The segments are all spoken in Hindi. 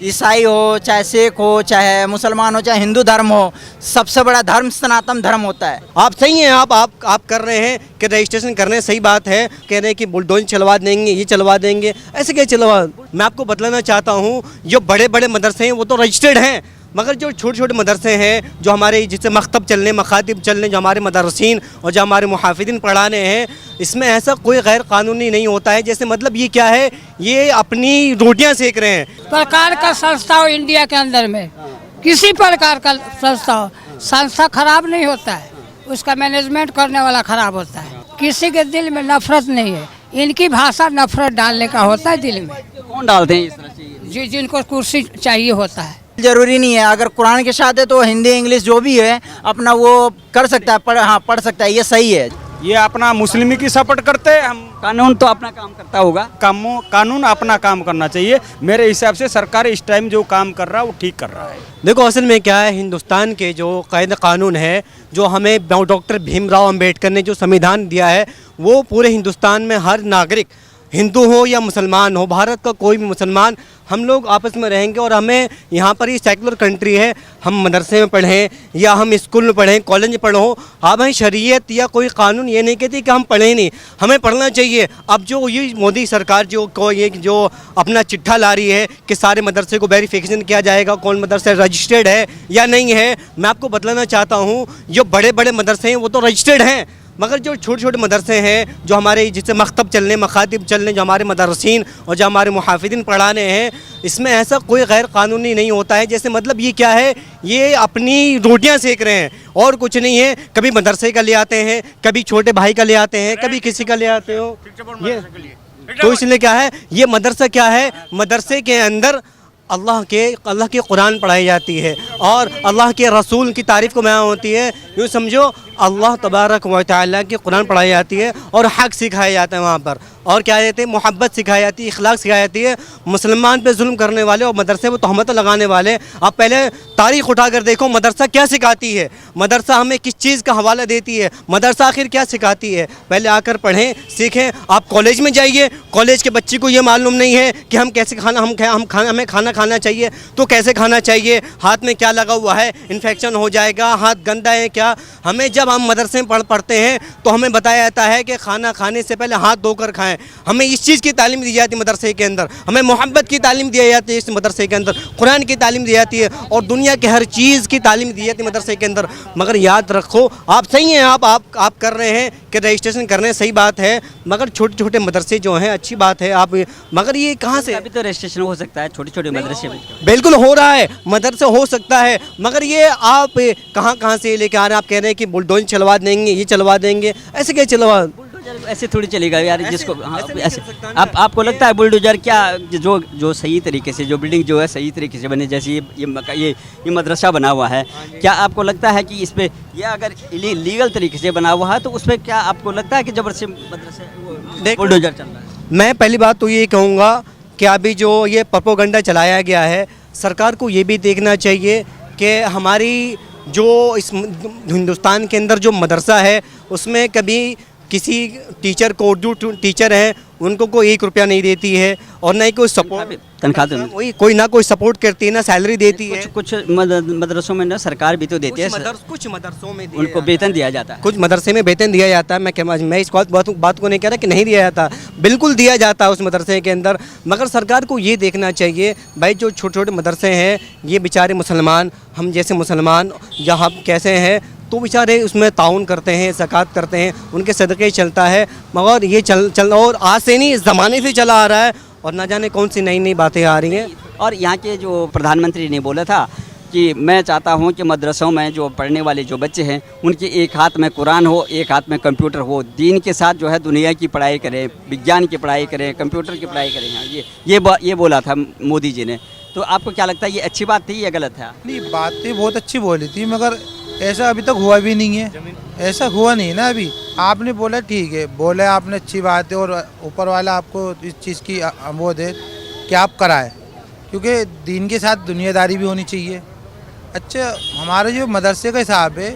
ईसाई हो, चाहे सिख हो, चाहे मुसलमान हो, चाहे हिंदू धर्म हो, सबसे बड़ा धर्म सनातन धर्म होता है। आप सही हैं, आप कर रहे हैं कि रजिस्ट्रेशन कर रहे हैं, सही बात है। कह रहे हैं कि बुलडोजर चलवा देंगे, ये चलवा देंगे, ऐसे क्या चलवा। मैं आपको बतलाना चाहता हूँ, जो बड़े बड़े मदरसे हैं वो तो रजिस्टर्ड हैं, मगर जो छोटे छोटे मदरसे हैं, जो हमारे जिससे मकतब चलने, मखातिब चलने, जो हमारे मदरसीन और जो हमारे मुहाफिदिन पढ़ाने हैं, इसमें ऐसा कोई गैर कानूनी नहीं होता है। जैसे मतलब ये क्या है, ये अपनी रोटियां सेक रहे हैं। प्रकार का संस्था हो इंडिया के अंदर में, किसी प्रकार का संस्था हो, संस्था खराब नहीं होता है, उसका मैनेजमेंट करने वाला खराब होता है। किसी के दिल में नफरत नहीं है, इनकी भाषा नफरत डालने का होता है दिल में। कौन डालते हैं इस तरह से? जी, जिनको कुर्सी चाहिए होता है। जरूरी नहीं है, अगर कुरान के साथ है तो हिंदी इंग्लिश जो भी है अपना वो कर सकता है, पढ़ सकता है, ये सही है। ये अपना मुस्लिम की सपोर्ट करते हैं। हम कानून तो अपना काम करता होगा, कानून अपना काम करना चाहिए। मेरे हिसाब से सरकार इस टाइम जो काम कर रहा है वो ठीक कर रहा है। देखो असल में क्या है, हिंदुस्तान के जो कायदा कानून है, जो हमें डॉक्टर भीमराव अंबेडकर ने जो संविधान दिया है, वो पूरे हिंदुस्तान में हर नागरिक, हिंदू हो या मुसलमान हो, भारत का कोई भी मुसलमान, हम लोग आपस में रहेंगे। और हमें यहाँ पर ये सेकुलर कंट्री है, हम मदरसे में पढ़ें या हम स्कूल में पढ़ें, कॉलेज में पढ़ो, हमें शरीयत या कोई कानून ये नहीं कहती कि हम पढ़ें नहीं, हमें पढ़ना चाहिए। अब जो ये मोदी सरकार जो अपना चिट्ठा ला रही है कि सारे मदरसे को वेरिफिकेशन किया जाएगा, कौन मदरसा रजिस्टर्ड है या नहीं है, मैं आपको बतलाना चाहता हूँ, जो बड़े बड़े मदरसे हैं वो तो रजिस्टर्ड हैं, मगर जो छोटे छोटे मदरसे हैं, जो हमारे जिससे मकतब चलने, मखातिब चलने, जो हमारे मदरसीन और जो हमारे मुहाफिदिन पढ़ाने हैं, इसमें ऐसा कोई गैर कानूनी नहीं होता है। जैसे मतलब ये क्या है, ये अपनी रोटियां सेक रहे हैं और कुछ नहीं है। कभी मदरसे का ले आते हैं, कभी छोटे भाई का ले आते हैं, कभी किसी का ले आते हो। ये तो इसलिए क्या है, ये मदरसा क्या है, मदरसे के अंदर अल्लाह की कुरान पढ़ाई जाती है और अल्लाह के रसूल की तारीफ़ को बयान होती है। यूँ समझो अल्लाह तबारक व तआला की कुरान पढ़ाई जाती है और हक़ सिखाया जाता है वहाँ पर, और क्या कहते हैं, मोहब्बत सिखाई जाती है, इखलाक सिखाई जाती है। मुसलमान पे जुल्म करने वाले और मदरसे में तहमत लगाने वाले, आप पहले तारीख़ उठा कर देखो, मदरसा क्या सिखाती है, मदरसा हमें किस चीज़ का हवाला देती है, मदरसा आखिर क्या सिखाती है। पहले आकर पढ़ें, सीखें। आप कॉलेज में जाइए, कॉलेज के बच्चे को ये मालूम नहीं है कि हम कैसे हमें खाना खाना चाहिए तो कैसे खाना चाहिए, हाथ में क्या लगा हुआ है, इन्फेक्शन हो जाएगा, हाथ गंदा है क्या। हमें जब हम मदरसे में पढ़ते हैं तो हमें बताया जाता है कि खाना खाने से पहले हाथ धोकर खाएं। हमें इस चीज़ की तालीम दी जाती है मदरसे के अंदर, हमें मोहब्बत की तालीम दी जाती है इस मदरसे के अंदर, कुरान की तालीम दी जाती है और दुनिया के हर चीज़ की तालीम दी जाती है मदरसे के अंदर। मगर याद रखो, आप सही हैं, आप कर रहे हैं कि रजिस्ट्रेशन कर रहे हैं, सही बात है, मगर छोटे छोटे मदरसे जो हैं अच्छी बात है। आप मगर ये कहाँ से, अभी तो रजिस्ट्रेशन हो सकता है छोटे छोटे मदरसे में, बिल्कुल हो रहा है, मदरसे हो सकता है, मगर ये आप कहाँ से लेके आ रहे हैं। आप कह रहे हैं कि बुलडोजर चलवा देंगे, ये चलवा देंगे, ऐसे क्या चलवा, ऐसे थोड़ी चलेगा यार। जिसको ऐसे आपको लगता है बुलडोजर क्या जो सही तरीके से, जो बिल्डिंग जो है सही तरीके से बने, जैसे ये मदरसा बना हुआ है, क्या आपको लगता है कि इस पर यह अगर लीगल तरीके से बना हुआ है तो उस पर क्या आपको लगता है कि जबरदस्ती मदरसा बुलडोजर चल रहा है? मैं पहली बात तो ये कहूँगा कि अभी जो ये प्रोपेगेंडा चलाया गया है, सरकार को ये भी देखना चाहिए कि हमारी जो इस हिंदुस्तान के अंदर जो मदरसा है उसमें कभी किसी टीचर को, उर्दू टीचर हैं उनको कोई 1 रुपया नहीं देती है और ना ही कोई सपोर्ट, तनख्वाह तो वही कोई ना कोई सपोर्ट करती है, ना सैलरी देती है। कुछ मदरसों में ना सरकार भी तो देती है, कुछ मदरसों में उनको वेतन दिया जाता है, कुछ मदरसे में वेतन दिया जाता है। मैं इस बात को नहीं कह रहा कि नहीं दिया जाता, बिल्कुल दिया जाता है उस मदरसे के अंदर। मगर सरकार को ये देखना चाहिए भाई, जो छोटे छोटे मदरसे हैं, ये बेचारे मुसलमान, हम जैसे मुसलमान यहाँ कैसे हैं, तो बेचारे उसमें ताउन करते हैं, ज़कात करते हैं, उनके सदक़े चलता है। मगर ये चल और आज से नहीं, इस ज़माने से चला आ रहा है और ना जाने कौन सी नई नई बातें आ रही हैं। और यहाँ के जो प्रधानमंत्री ने बोला था कि मैं चाहता हूँ कि मदरसों में जो पढ़ने वाले जो बच्चे हैं उनके एक हाथ में कुरान हो, एक हाथ में कंप्यूटर हो, दीन के साथ जो है दुनिया की पढ़ाई करें, विज्ञान की पढ़ाई करें, कंप्यूटर की पढ़ाई करें। हाँ, ये बोला था मोदी जी ने। तो आपको क्या लगता है, ये अच्छी बात थी या गलत है? नहीं, बातें बहुत अच्छी बोली थी, मगर ऐसा अभी तक हुआ भी नहीं है, ऐसा हुआ नहीं ना अभी। आपने बोला ठीक है, बोला आपने अच्छी बात है और ऊपर वाला आपको इस चीज़ की वो दे कि आप कराएं, क्योंकि दीन के साथ दुनियादारी भी होनी चाहिए। अच्छा, हमारे जो मदरसे का हिसाब है,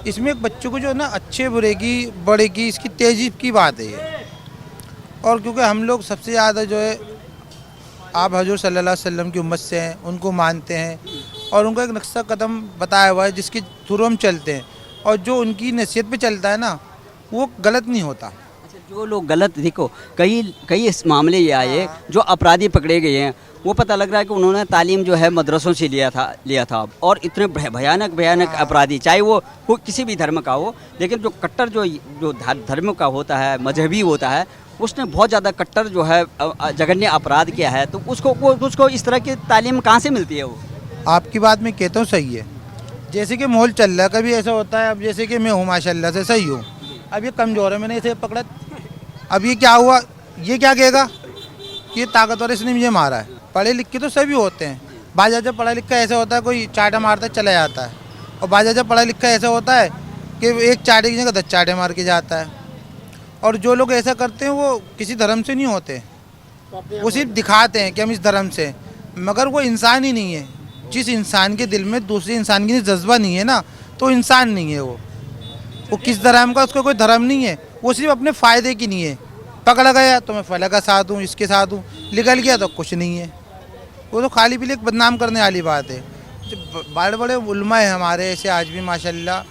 इसमें बच्चों को जो है ना अच्छे बुरे की बड़े की इसकी तेज़ी की बात है ये। और क्योंकि हम लोग सबसे ज़्यादा जो है आप हजूर सल्लल्लाहु अलैहि वसल्लम की उम्मत से हैं, उनको मानते हैं और उनका एक नक्शा कदम बताया हुआ है जिसके थ्रू हम चलते हैं, और जो उनकी नसीहत पे चलता है ना वो गलत नहीं होता। अच्छा, जो लोग गलत, देखो कई इस मामले ये आए जो अपराधी पकड़े गए हैं, वो पता लग रहा है कि उन्होंने तालीम जो है मदरसों से लिया था और इतने भयानक अपराधी, चाहे वो किसी भी धर्म का हो, लेकिन जो कट्टर जो धर्म का होता है, मजहबी होता है, उसने बहुत ज़्यादा कट्टर जो है जघन्य अपराध किया है, तो उसको इस तरह की तालीम कहाँ से मिलती है? वो आपकी बात मैं कहता हूँ सही है, जैसे कि माहौल चल रहा है, कभी ऐसा होता है, अब जैसे कि मैं हूँ माशाल्लाह से सही हूँ, अब ये कमज़ोर है, मैंने इसे पकड़ा, अब ये क्या हुआ, ये क्या कहेगा कि ये ताकतवर इसने मुझे मारा है। पढ़े लिख के तो सभी होते हैं, बाजा जब पढ़ा लिखा ऐसा होता है कोई चाटा मारता है चला जाता है, और बाजा जब पढ़ा लिखा ऐसा होता है कि एक चाटे की जगह 10 चाटे मार के जाता है। और जो लोग ऐसा करते हैं वो किसी धर्म से नहीं होते, वो सिर्फ दिखाते हैं कि हम इस धर्म से, मगर वो इंसान ही नहीं है। जिस इंसान के दिल में दूसरे इंसान की जज्बा नहीं है ना, तो इंसान नहीं है वो किस धर्म का, उसका कोई धर्म नहीं है, वो सिर्फ अपने फ़ायदे की नहीं है। पकड़ा गया तो मैं फला का साथ हूँ, इसके साथ हूँ, निकल गया तो कुछ नहीं है, वो तो खाली पीले बदनाम करने वाली बात है। जो बड़े बड़े उलमा है हमारे ऐसे आज भी माशाल्लाह,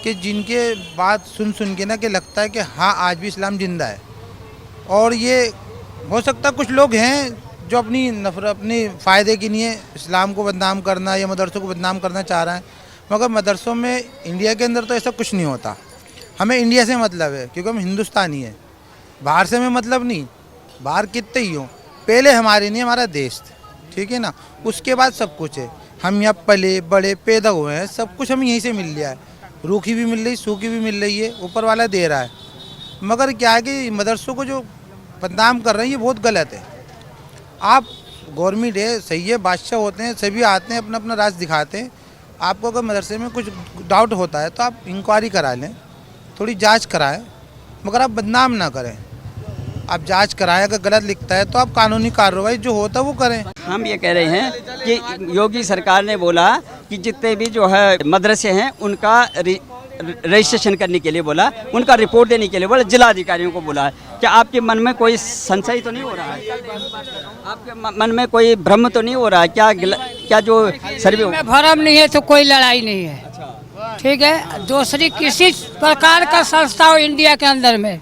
कि जिनके बात सुन के ना कि लगता है कि हाँ आज भी इस्लाम जिंदा है। और ये हो सकता कुछ लोग हैं जो अपनी नफरत, अपने फ़ायदे के लिए इस्लाम को बदनाम करना या मदरसों को बदनाम करना चाह रहे हैं, मगर मदरसों में इंडिया के अंदर तो ऐसा कुछ नहीं होता। हमें इंडिया से मतलब है क्योंकि हम हिंदुस्तानी हैं, बाहर से हमें मतलब नहीं, बाहर कितने ही हो, पहले हमारे नहीं हमारा देश, ठीक है ना, उसके बाद सब कुछ है। हम यहाँ पले बड़े पैदा हुए हैं, सब कुछ हमें यहीं से मिल लिया है, रूखी भी मिल रही, सूखी भी मिल रही है, ऊपर वाला दे रहा है। मगर क्या है कि मदरसों को जो बदनाम कर रहे हैं ये बहुत गलत है। आप गवर्नमेंट है, सही है, बादशाह होते हैं, सभी आते हैं अपना अपना राज दिखाते हैं। आपको अगर मदरसे में कुछ डाउट होता है तो आप इंक्वायरी करा लें, थोड़ी जांच कराएं, मगर आप बदनाम ना करें। आप जांच कराएं, अगर गलत लिखता है तो आप कानूनी कार्रवाई जो होता है वो करें। हम ये कह रहे हैं कि योगी सरकार ने बोला कि जितने भी जो है मदरसे हैं उनका रजिस्ट्रेशन करने के लिए बोला, उनका रिपोर्ट देने के लिए बोला, जिला अधिकारियों को बोला। क्या आपके मन में कोई संशय तो नहीं हो रहा है? आपके मन में कोई भ्रम तो नहीं हो रहा है? क्या जो सर्वे में भ्रम नहीं है तो कोई लड़ाई नहीं है, ठीक है। दूसरी किसी प्रकार का संस्था हो इंडिया के अंदर में,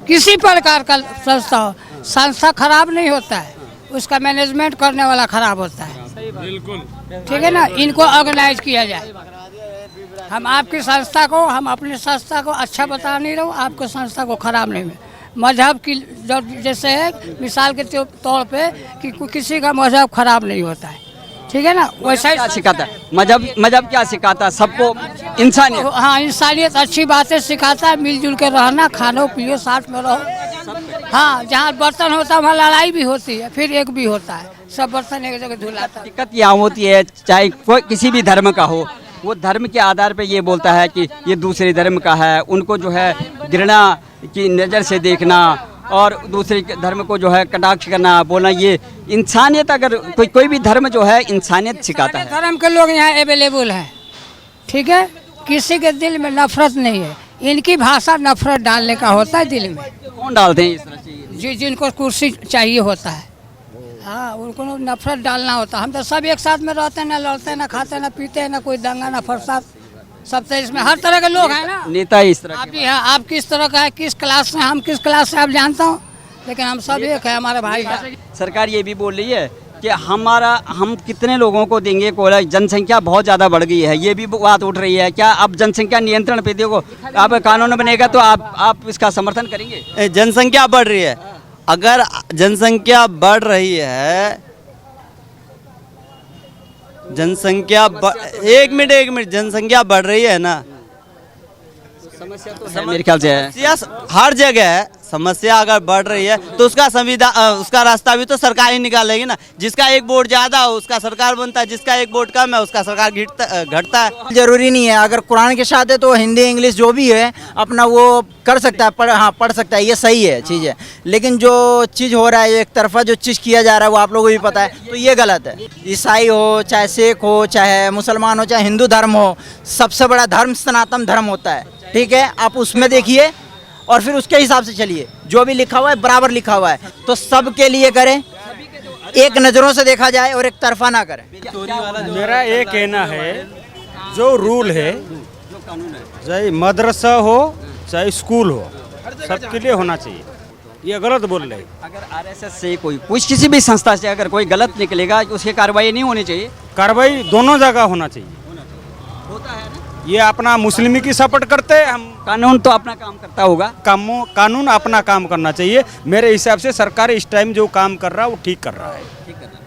किसी प्रकार का संस्था खराब नहीं होता है, उसका मैनेजमेंट करने वाला खराब होता है, बिल्कुल, ठीक है ना। इनको ऑर्गेनाइज किया जाए। हम आपकी संस्था को, हम अपनी संस्था को अच्छा बता नहीं रहे, आपको संस्था को खराब नहीं है। मजहब की जैसे है मिसाल के तौर पे कि किसी का मजहब खराब नहीं होता है, ठीक है ना। वैसा ही क्या सिखाता है मजहब? क्या सिखाता है? सबको इंसानियत, हाँ इंसानियत, अच्छी बातें सिखाता है, मिलजुल के रहना, खानो पियो, साथ में रहो। हाँ, जहाँ बर्तन होता है वहाँ लड़ाई भी होती है, फिर एक भी होता है, सब बर्तन एक जगह धुलाता है। दिक्कत यहाँ होती है, चाहे कोई किसी भी धर्म का हो, वो धर्म के आधार पे ये बोलता है कि ये दूसरे धर्म का है, उनको जो है घृणा की नज़र से देखना और दूसरे धर्म को जो है कटाक्ष करना, बोलना, ये इंसानियत, अगर कोई भी धर्म जो है इंसानियत सिखाता है। धर्म के लोग यहाँ अवेलेबल हैं, ठीक है, किसी के दिल में नफरत नहीं है। इनकी भाषा नफरत डालने का होता है दिल में। कौन डालते हैं इस तरह से? जिनको कुर्सी चाहिए होता है, हाँ, उनको नफरत डालना होता है। हम तो सब एक साथ में रहते हैं, ना लड़ते हैं, ना खाते हैं, ना पीते हैं, ना कोई दंगा, ना फसाद, सब तो इसमें हर तरह के लोग हैं ना। नेता इस तरह आप भी हैं, आप किस तरह का है, किस क्लास से, हम किस क्लास से आप जानता हूँ, लेकिन हम सब एक है, हमारे भाई है। सरकार ये भी बोल रही है कि हम कितने लोगों को देंगे कोयला, जनसंख्या बहुत ज़्यादा बढ़ गई है, ये भी बात उठ रही है। क्या अब जनसंख्या नियंत्रण पे देखो, अब कानून बनेगा तो आप इसका समर्थन करेंगे? जनसंख्या बढ़ रही है, अगर जनसंख्या बढ़ रही है, एक मिनट, जनसंख्या बढ़ रही है ना, समस्या तो है, मेरे ख्याल से है। समस्या हर जगह है। समस्या अगर बढ़ रही है तो उसका उसका रास्ता भी तो सरकार ही निकालेगी ना। जिसका एक वोट ज्यादा हो उसका सरकार बनता है, जिसका एक वोट कम है उसका सरकार घटता है। जरूरी नहीं है, अगर कुरान के साथ है तो हिंदी इंग्लिश जो भी है अपना वो कर सकता है, पढ़ सकता है, ये सही है चीज़ है। लेकिन जो चीज़ हो रहा है, एक तरफा जो चीज़ किया जा रहा है वो आप लोगों को भी पता है, तो ये गलत है। ईसाई हो, चाहे सिख हो, चाहे मुसलमान हो, चाहे हिंदू धर्म हो, सबसे बड़ा धर्म सनातन धर्म होता है, ठीक है। आप उसमें देखिए और फिर उसके हिसाब से चलिए, जो भी लिखा हुआ है बराबर लिखा हुआ है, तो सबके लिए करें, एक नज़रों से देखा जाए और एक तरफा ना करें। मेरा ये कहना है जो रूल है, चाहे मदरसा हो चाहे स्कूल हो, सबके लिए होना चाहिए। ये गलत बोल रहे हैं। अगर आरएसएस से कोई कुछ किसी भी संस्था से अगर कोई गलत निकलेगा उसकी कार्रवाई नहीं होनी चाहिए। कार्रवाई दोनों जगह होना चाहिए। होता है ना, ये अपना मुस्लिम की सपोर्ट करते हैं, हम कानून तो अपना काम करता होगा। कानून अपना काम करना चाहिए। मेरे हिसाब से सरकार इस टाइम जो काम कर रहा है वो ठीक कर रहा है।